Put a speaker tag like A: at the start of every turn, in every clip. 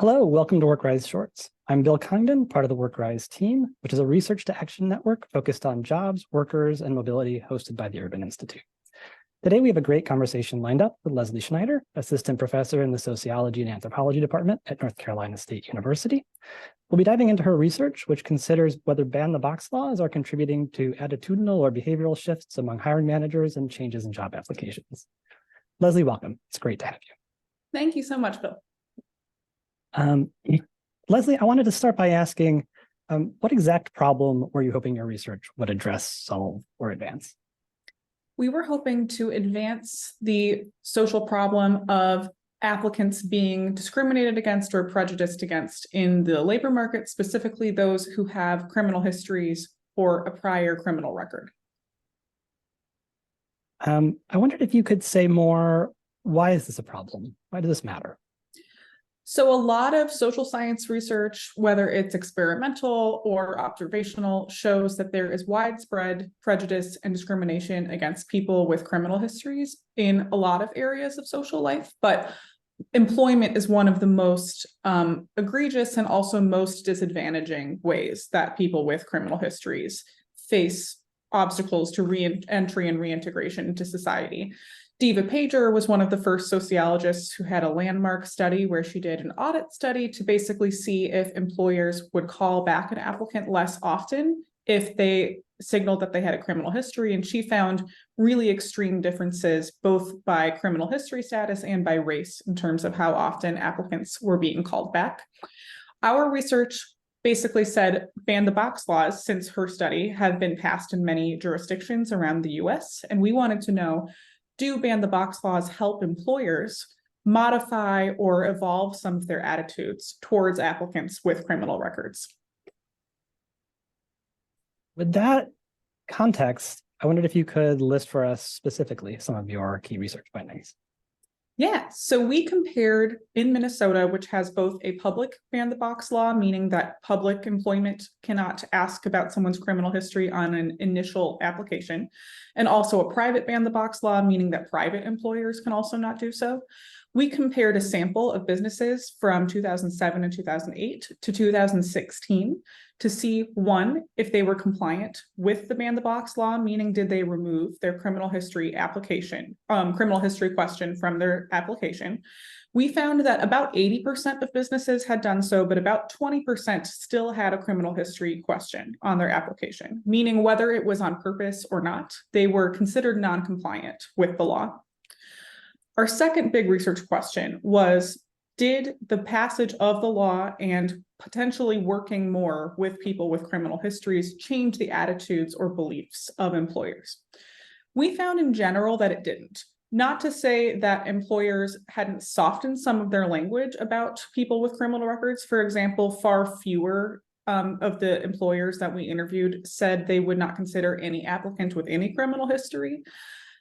A: Hello, welcome to WorkRise Shorts. I'm Bill Congdon, part of the WorkRise team, which is a research to action network focused on jobs, workers, and mobility hosted by the Urban Institute. Today, we have a great conversation lined up with Lesley Schneider, assistant professor in the sociology and anthropology department at North Carolina State University. We'll be diving into her research, which considers whether ban-the-box laws are contributing to attitudinal or behavioral shifts among hiring managers and changes in job applications. Lesley, welcome. It's great to have you.
B: Thank you so much, Bill.
A: Lesley, I wanted to start by asking, what exact problem were you hoping your research would address, solve, or advance?
B: We were hoping to advance the social problem of applicants being discriminated against or prejudiced against in the labor market, specifically those who have criminal histories or a prior criminal record.
A: I wondered if you could say more, why is this a problem? Why does this matter?
B: So a lot of social science research, whether it's experimental or observational, shows that there is widespread prejudice and discrimination against people with criminal histories in a lot of areas of social life, but employment is one of the most egregious and also most disadvantaging ways that people with criminal histories face obstacles to re-entry and reintegration into society. Diva Pager was one of the first sociologists who had a landmark study where she did an audit study to basically see if employers would call back an applicant less often if they signaled that they had a criminal history. And she found really extreme differences, both by criminal history status and by race, in terms of how often applicants were being called back. Our research basically said ban-the-box laws, since her study, have been passed in many jurisdictions around the US. And we wanted to know, do ban-the-box laws help employers modify or evolve some of their attitudes towards applicants with criminal records?
A: With that context, I wondered if you could list for us specifically some of your key research findings.
B: Yeah, so we compared in Minnesota, which has both a public ban-the-box law, meaning that public employment cannot ask about someone's criminal history on an initial application, and also a private ban-the-box law, meaning that private employers can also not do so. We compared a sample of businesses from 2007 and 2008 to 2016 to see, one, if they were compliant with the ban-the-box law, meaning did they remove their criminal history question from their application. We found that about 80% of businesses had done so, but about 20% still had a criminal history question on their application, meaning whether it was on purpose or not, they were considered non-compliant with the law. Our second big research question was, did the passage of the law and potentially working more with people with criminal histories change the attitudes or beliefs of employers? We found in general that it didn't. Not to say that employers hadn't softened some of their language about people with criminal records. For example, far fewer of the employers that we interviewed said they would not consider any applicant with any criminal history.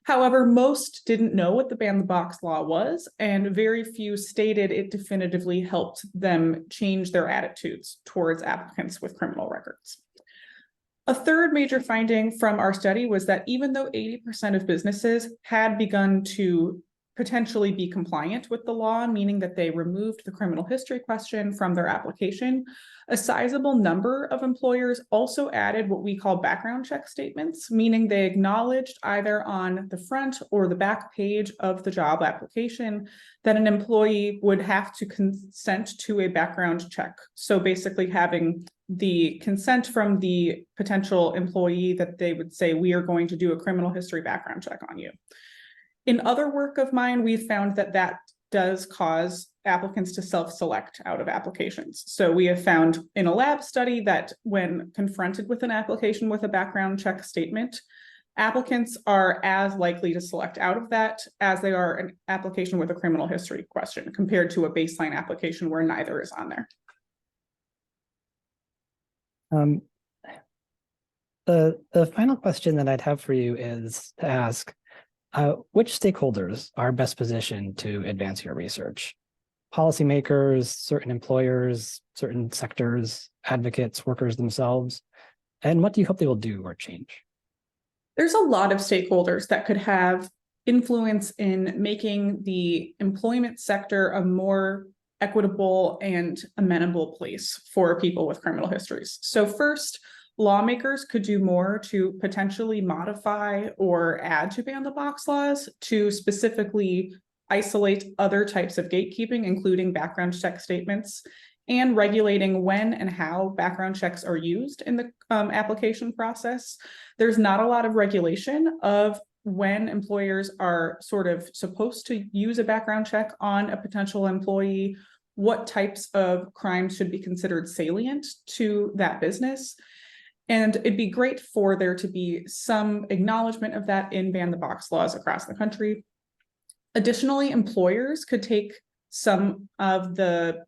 B: However, most didn't know what the ban-the-box law was, and very few stated it definitively helped them change their attitudes towards applicants with criminal records. A third major finding from our study was that even though 80% of businesses had begun to potentially be compliant with the law, meaning that they removed the criminal history question from their application, a sizable number of employers also added what we call background check statements, meaning they acknowledged either on the front or the back page of the job application that an employee would have to consent to a background check. So basically having the consent from the potential employee that they would say, we are going to do a criminal history background check on you. In other work of mine, we've found that that does cause applicants to self-select out of applications. So we have found in a lab study that when confronted with an application with a background check statement, applicants are as likely to select out of that as they are an application with a criminal history question compared to a baseline application where neither is on there.
A: The final question that I'd have for you is to ask, which stakeholders are best positioned to advance your research? Policymakers, certain employers, certain sectors, advocates, workers themselves? And what do you hope they will do or change?
B: There's a lot of stakeholders that could have influence in making the employment sector a more equitable and amenable place for people with criminal histories. So first, lawmakers could do more to potentially modify or add to ban the box laws to specifically isolate other types of gatekeeping, including background check statements, and regulating when and how background checks are used in the application process. There's not a lot of regulation of when employers are sort of supposed to use a background check on a potential employee, what types of crimes should be considered salient to that business. And it'd be great for there to be some acknowledgement of that in ban the box laws across the country. Additionally, employers could take some of the,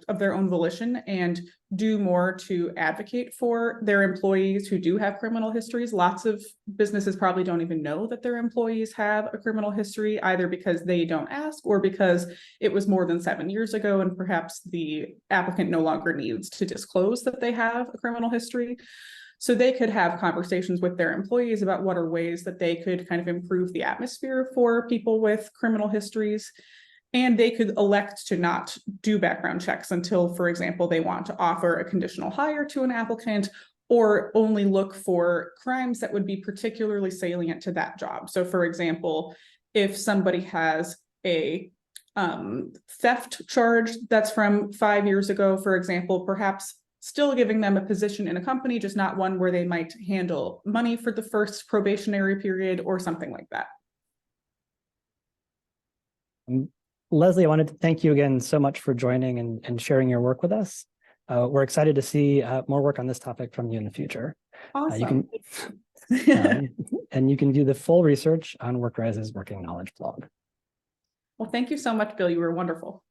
B: of their own volition and do more to advocate for their employees who do have criminal histories. Lots of businesses probably don't even know that their employees have a criminal history, either because they don't ask or because it was more than 7 years ago and perhaps the applicant no longer needs to disclose that they have a criminal history. So they could have conversations with their employees about what are ways that they could kind of improve the atmosphere for people with criminal histories. And they could elect to not do background checks until, for example, they want to offer a conditional hire to an applicant or only look for crimes that would be particularly salient to that job. So, for example, if somebody has a theft charge that's from 5 years ago, for example, perhaps still giving them a position in a company, just not one where they might handle money for the first probationary period or something like that.
A: Lesley, I wanted to thank you again so much for joining and sharing your work with us. We're excited to see more work on this topic from you in the future.
B: Awesome.
A: And you can view the full research on WorkRise's Working Knowledge blog.
B: Well, thank you so much, Bill. You were wonderful.